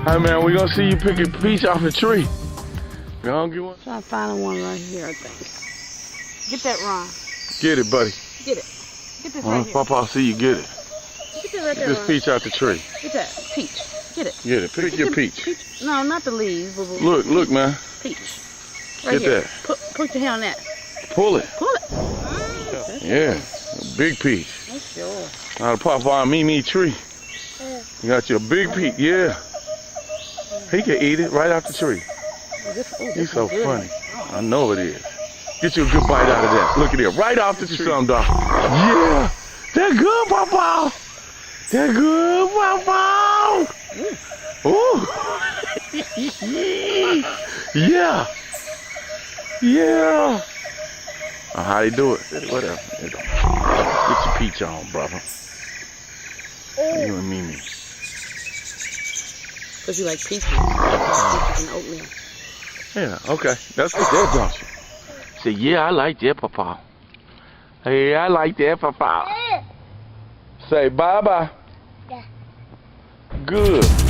Hey man, we gonna see you pick a peach off the tree. You gonna get one? Try to find one right here, I think. Get that, Ron. Get it, buddy. Get it. Get this right here. Papa, see you get it. Get this right there, This Ron. peach out the tree. Get that. Peach. Get it. Get it. Pick your peach. No, not the leaves. But Look, man. Peach. Right Get here. that. Put your hand on that. Pull it. Pull it. Yeah. A big peach. That's yours. Now the Papa Mimi tree. You got your big peach. Yeah. He can eat it right off the tree. He's so funny. I know it is. Get you a good bite out of that. Look at it. Right off the tree. Some dog. Yeah. That good, Papa. That good, Papa. Ooh. Yeah. Yeah. How they do it? Whatever. Get your peach on, brother. You and Mimi. Because you like peaches. Peaches and oatmeal. Yeah, okay. That's good, don't you? Say, yeah, I like that, Papa. Hey, I like that, Papa. Say bye-bye. Yeah. Good.